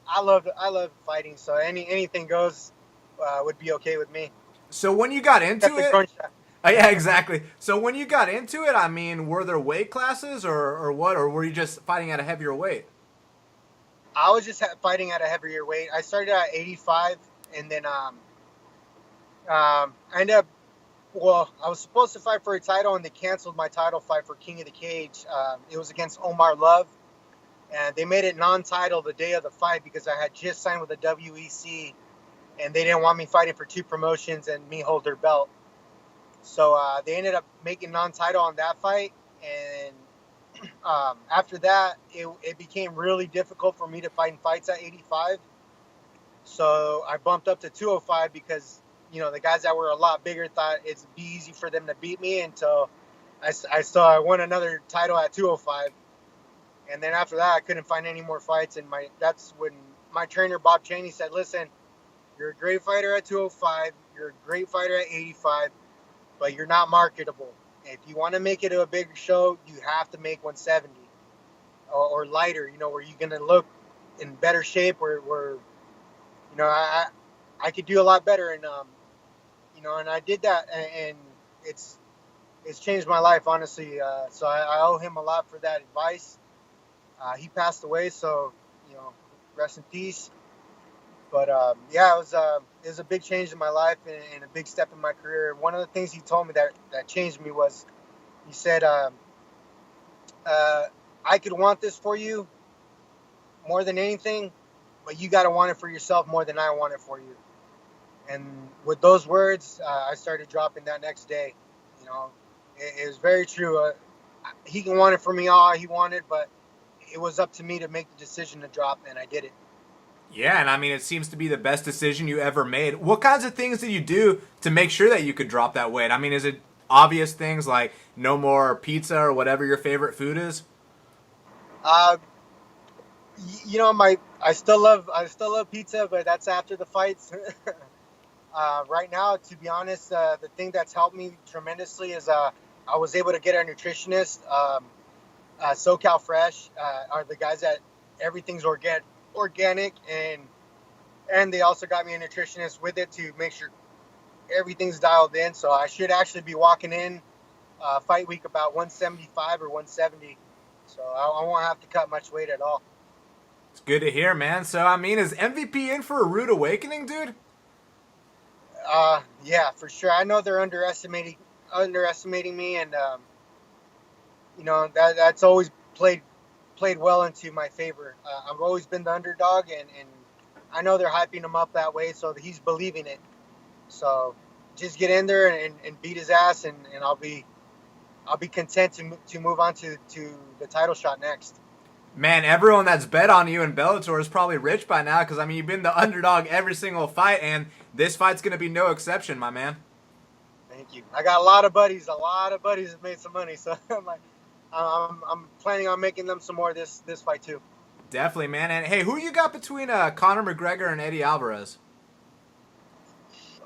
I love fighting. So anything goes would be okay with me. So when you got into Except the it, crunch shot. yeah, exactly. So when you got into it, I mean, were there weight classes or what, or were you just fighting at a heavier weight? I was just fighting at a heavier weight. I started at 85, and then I ended up. Well, I was supposed to fight for a title, and they canceled my title fight for King of the Cage. It was against Omar Love, and they made it non-title the day of the fight because I had just signed with the WEC, and they didn't want me fighting for two promotions and me hold their belt. So they ended up making non-title on that fight, and after that, it became really difficult for me to fight in fights at 85. So I bumped up to 205 because the guys that were a lot bigger thought it'd be easy for them to beat me until I won another title at 205. And then after that, I couldn't find any more fights. And that's when my trainer, Bob Chaney, said, listen, you're a great fighter at 205. You're a great fighter at 85, but you're not marketable. If you want to make it to a bigger show, you have to make 170 or lighter, where you're going to look in better shape where I could do a lot better. And, and I did that, and it's changed my life, honestly. So I owe him a lot for that advice. He passed away, so, rest in peace. But, yeah, it was a big change in my life and a big step in my career. One of the things he told me that changed me was, he said, I could want this for you more than anything, but you got to want it for yourself more than I want it for you. And with those words, I started dropping that next day. It was very true. He can want it for me all he wanted, but it was up to me to make the decision to drop, and I did it. Yeah, and I mean, it seems to be the best decision you ever made. What kinds of things did you do to make sure that you could drop that weight? I mean, is it obvious things like no more pizza or whatever your favorite food is? I still love pizza, but that's after the fights. Right now, to be honest, the thing that's helped me tremendously is I was able to get a nutritionist. SoCal Fresh are the guys that everything's organic, and they also got me a nutritionist with it to make sure everything's dialed in. So I should actually be walking in fight week about 175 or 170. So I won't have to cut much weight at all. It's good to hear, man. So, I mean, is MVP in for a rude awakening, dude? Yeah, for sure. I know they're underestimating me, and that's always played well into my favor. I've always been the underdog, and I know they're hyping him up that way, so he's believing it. So just get in there and beat his ass, and I'll be content to move on to the title shot next. Man, everyone that's bet on you in Bellator is probably rich by now because, I mean, you've been the underdog every single fight, and this fight's going to be no exception, my man. Thank you. I got a lot of buddies that made some money, so I'm planning on making them some more this fight too. Definitely, man. And, hey, who you got between Conor McGregor and Eddie Alvarez?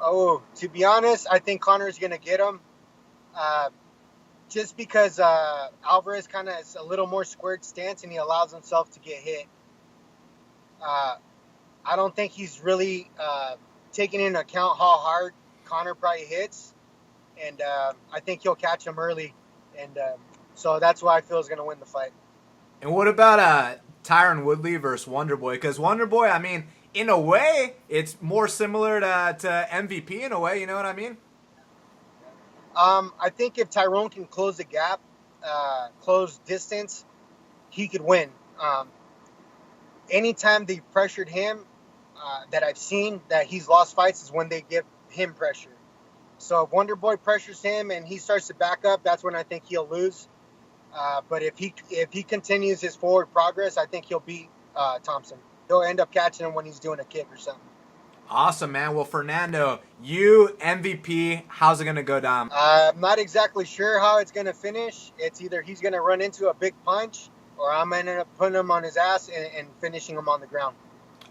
Oh, to be honest, I think Conor's going to get him. Just because Alvarez kind of is a little more squared stance and he allows himself to get hit. I don't think he's really taking into account how hard Conor probably hits. And I think he'll catch him early. And so that's why I feel is going to win the fight. And what about Tyron Woodley versus Wonderboy? Because Wonderboy, I mean, in a way, it's more similar to MVP in a way. You know what I mean? I think if Tyrone can close the gap, close distance, he could win. Anytime they pressured him, that I've seen that he's lost fights is when they give him pressure. So if Wonder Boy pressures him and he starts to back up, that's when I think he'll lose. But if he continues his forward progress, I think he'll beat Thompson. He'll end up catching him when he's doing a kick or something. Awesome, man. Well, Fernando, you MVP, how's it going to go down? I'm not exactly sure how it's going to finish. It's either he's going to run into a big punch or I'm going to end up putting him on his ass and finishing him on the ground.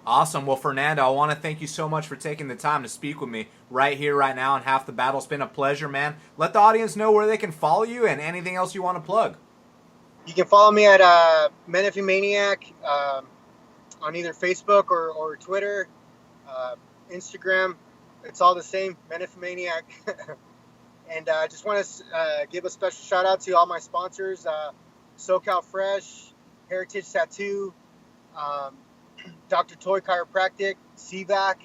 Awesome. Well, Fernando, I want to thank you so much for taking the time to speak with me right here, right now on Half the Battle. It's been a pleasure, man. Let the audience know where they can follow you and anything else you want to plug. You can follow me at Menifee Maniac on either Facebook or Twitter, Instagram. It's all the same, Menifee Maniac. And I just want to give a special shout out to all my sponsors, SoCal Fresh, Heritage Tattoo, Dr. Toy Chiropractic, CVAC.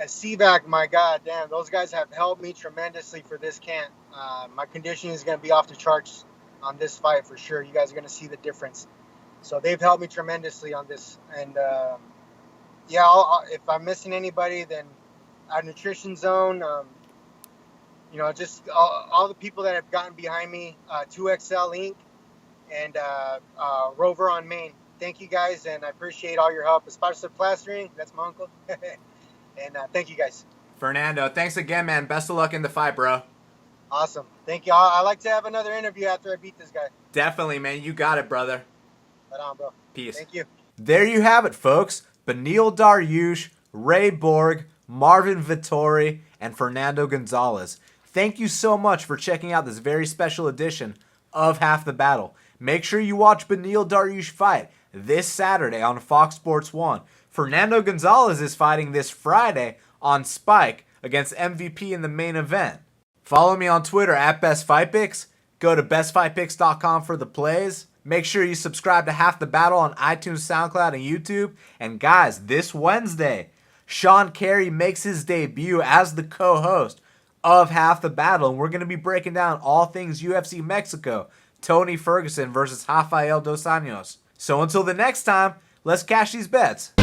CVAC, my God, damn, those guys have helped me tremendously for this camp. My conditioning is going to be off the charts on this fight for sure. You guys are going to see the difference. So they've helped me tremendously on this. And yeah, if I'm missing anybody, then our Nutrition Zone, you know, just all the people that have gotten behind me, 2XL Inc. and Rover on Main. Thank you guys, and I appreciate all your help. Esparza Plastering, that's my uncle. And thank you guys. Fernando, thanks again, man. Best of luck in the fight, bro. Awesome. Thank you. I like to have another interview after I beat this guy. Definitely, man. You got it, brother. Right on, bro. Peace. Thank you. There you have it, folks. Beneil Dariush, Ray Borg, Marvin Vettori, and Fernando Gonzalez. Thank you so much for checking out this very special edition of Half the Battle. Make sure you watch Beneil Dariush fight this Saturday on Fox Sports 1. Fernando Gonzalez is fighting this Friday on Spike against MVP in the main event. Follow me on Twitter at BestFightPicks. Go to bestfightpicks.com for the plays. Make sure you subscribe to Half the Battle on iTunes, SoundCloud, and YouTube. And guys, this Wednesday, Sean Carey makes his debut as the co-host of Half the Battle. And we're going to be breaking down all things UFC Mexico. Tony Ferguson versus Rafael Dos Anjos. So until the next time, let's cash these bets.